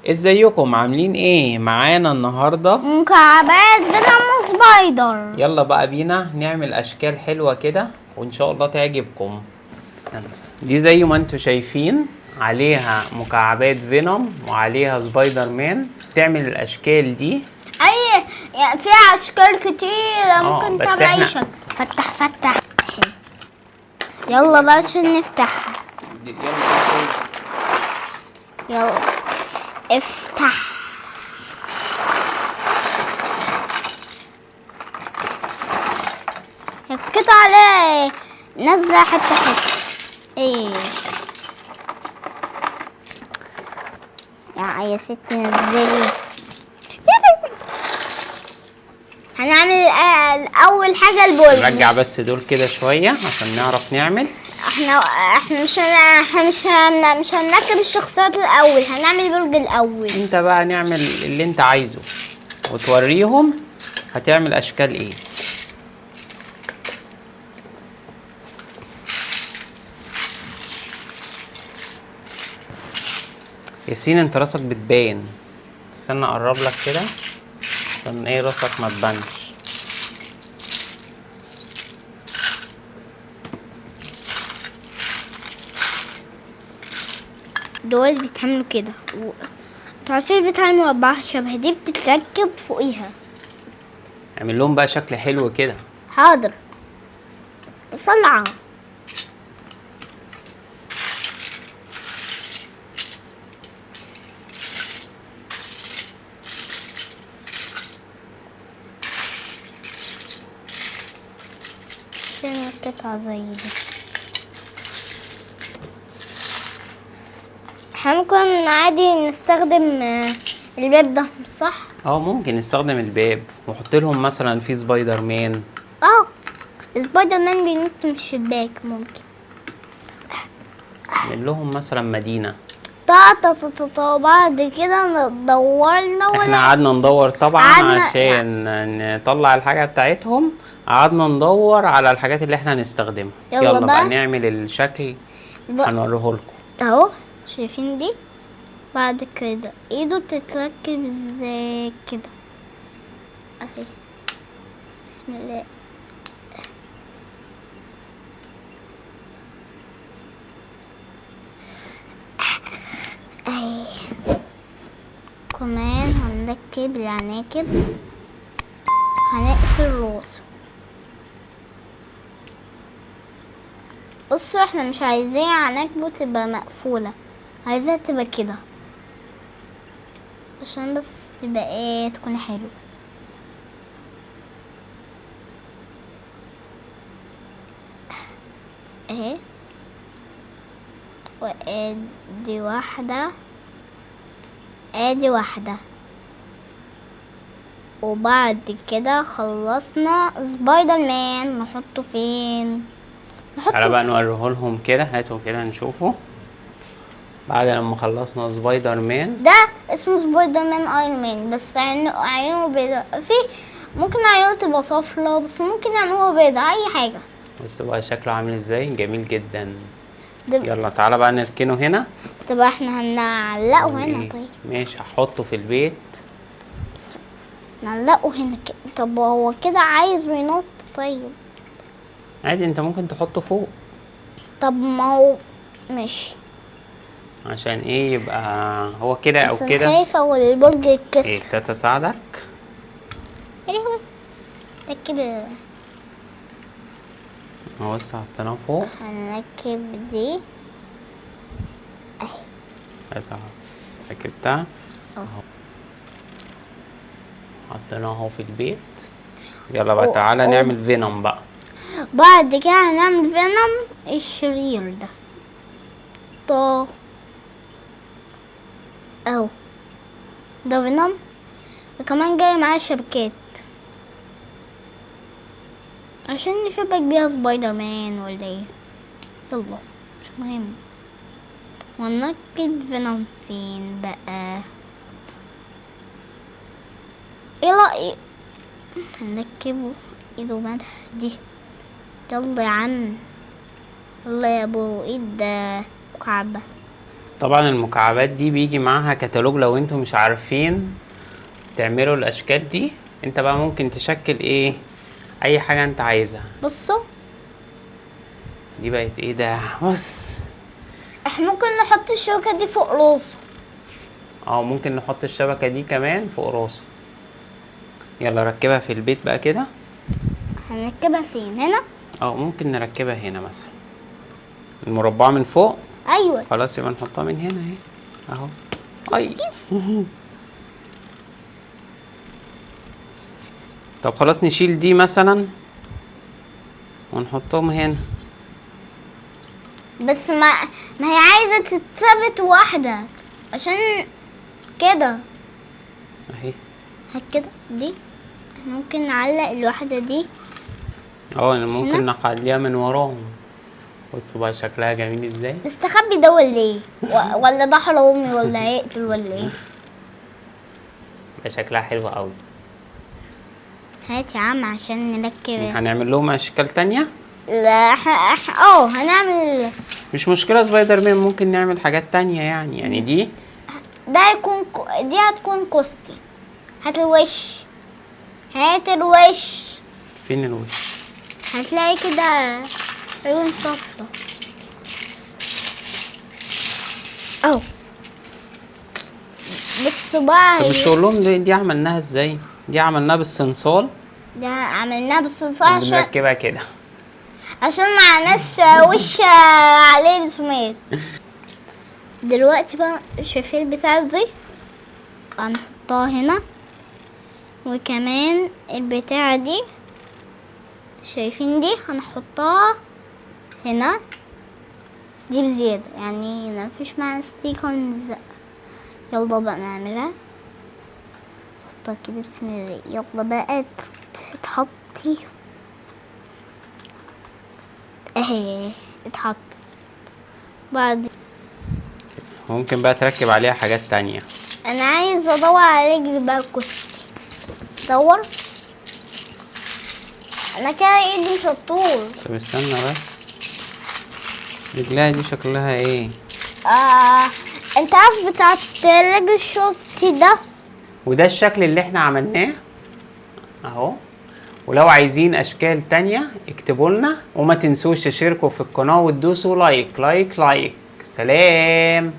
ازيكم عاملين ايه؟ معانا النهارده مكعبات فينوم سبايدر. يلا بقى بينا نعمل اشكال حلوه كده وان شاء الله تعجبكم. استنى. دي زي ما انتم شايفين عليها مكعبات فينوم وعليها سبايدر مان. تعمل الاشكال دي يعني فيها اشكال كتير ممكن بس تعمل اي شكل. فتح حلو. يلا بقى عشان نفتحها. يلا افتح. القطعة عليها نازلة حتة ايه يا ستي نزلي. هنعمل اول حاجة البرج. نرجع بس دول كده شويه عشان نعرف نعمل. احنا مش هنركب الشخصيات الاول، هنعمل برج الاول. انت بقى نعمل اللي انت عايزه وتوريهم هتعمل اشكال ايه. ياسين انت راسك بتبان، استنى اقرب لك كده عشان ايه راسك ما تبانش. دول بيتعملوا كده انتوا عارفين بتاع المربع شبه دي بتتركب فوقيها. اعمل لهم بقى شكل حلو كده. حاضر بسرعة. فين قطعة زي دي؟ احنا ممكن عادي نستخدم الباب ده صح؟ ممكن نستخدم الباب ونحط لهم مثلا في سبايدر مان. سبايدر مان بينط من الشباك ممكن. نعمل لهم مثلا مدينة. بعد كده دورنا احنا قعدنا ندور طبعا عشان نطلع الحاجة بتاعتهم. قعدنا ندور على الحاجات اللي احنا هنستخدمها. يلا بقى نعمل الشكل هنوريه لكم اهو. شايفين دي؟ بعد كده ايده تتركب ازاي كده اهي. بسم الله. اهي كمان هنركب العناكب. هنقفل راسه. بصوا احنا مش عايزين عناكبه تبقى مقفولة، عايزاها تبقى كده عشان بس تبقى ايه تكون حلوة. اهي وادي واحدة ادي واحدة. وبعد كده خلصنا سبايدر مان. نحطه فين؟ تعالى بقى نوريه لهم كده. هاتوا كده نشوفه بعد لما خلصنا سبايدر مان. ده اسمه سبايدر مان ايرون مان، بس عينه بيضاء. في ممكن عينه تبقى صفرا بس ممكن عينه بيضاء اي حاجة. بص بقى شكله عامل ازاي، جميل جدا. يلا تعالى بقى نركنه هنا. طب احنا هنعلقه هنا. طيب ماشي هحطه في البيت. نعلقه هنا كده. طب هو كده عايزه ينط. طيب عادي انت ممكن تحطه فوق. طب ما هو ماشي عشان ايه يبقى هو كده او كده. بس خايفة والبرج يتكسر. ايه تاتا ساعدك. ايه هو ركب. اهو لسه حطيناه فوق. هنركب دي اهي. تاتا ركبتها اهو. حطيناه اهو في البيت. يلا بقى تعالى نعمل فينوم بقى. بعد كده هنعمل فينوم الشرير ده. اهو ده فينوم. وكمان جاي معاه شبكات عشان نشبك بيها سبايدر مان ولا ايه. يلا مش مهم. ونركب فينوم فين بقى؟ ايه رأيك هنركبه ايده مدح دي. يلا يا عم. يلا يا ابو ايد مكعبة. طبعا المكعبات دي بيجي معاها كتالوج، لو انتوا مش عارفين تعملوا الاشكال دي انت بقى ممكن تشكل ايه اي حاجة انت عايزها. بصوا دي بقت ايه ده؟ بص، احنا ممكن نحط الشوكة دي فوق راسه. ممكن نحط الشبكة دي كمان فوق راسه. يلا ركبها في البيت بقى كده. هنركبها فين؟ هنا؟ ممكن نركبها هنا مثلا، المربعة من فوق. ايوه خلاص يبقى نحطها من هنا اهي اهو. اي طب خلاص نشيل دي مثلا ونحطهم هنا. بس ما هي عايزة تتثبت واحدة عشان كده. اهي هات كده دي. ممكن نعلق الواحدة دي. ممكن نخليها من وراهم. بصوا بقى شكلها جميل ازاي. مستخبي ده ولا ايه؟ ولا ده حرامي ولا هيقتل ولا ايه؟ بقى شكلها حلو قوي. هات يا عم عشان نركب. هنعمل لهم اشكال تانية. لا هنعمل. مش مشكلة سبايدر مان، ممكن نعمل حاجات تانية يعني دي. ده يكون دي هتكون كوستي. هات الوش. هات الوش. فين الوش؟ هتلاقي كده عيون صفرا اهو. بصوا بقى. طب مش تقول لهم دي عملناها ازاي؟ دي عملناها بالصلصال. ده عملناها بالصلصال بنركبها كده عشان معناش وش عليه رسومات. دلوقتي بقى شايفين البتاع دي هنحطها هنا، وكمان البتاعة دي شايفين دي هنحطها هنا. دي بزيادة يعني مفيش معانا ستيكر نلزقها. يلا بقى نعملها. نحطها كده بسم الله. يلا بقى تحطي اهي اتحطت. بعد ممكن بقى تركب عليها حاجات تانية. انا عايز ادور على رجل بقى الكوستي. دور. انا كده ايدي شطور. طب استنى بس، رجلها دي شكلها ايه؟ انت عارف بتاعت رجل الشرطي ده؟ وده الشكل اللي احنا عملناه اهو. ولو عايزين اشكال تانية اكتبوا لنا، وما تنسوش تشتركوا في القناة وتدوسوا لايك لايك لايك. سلام.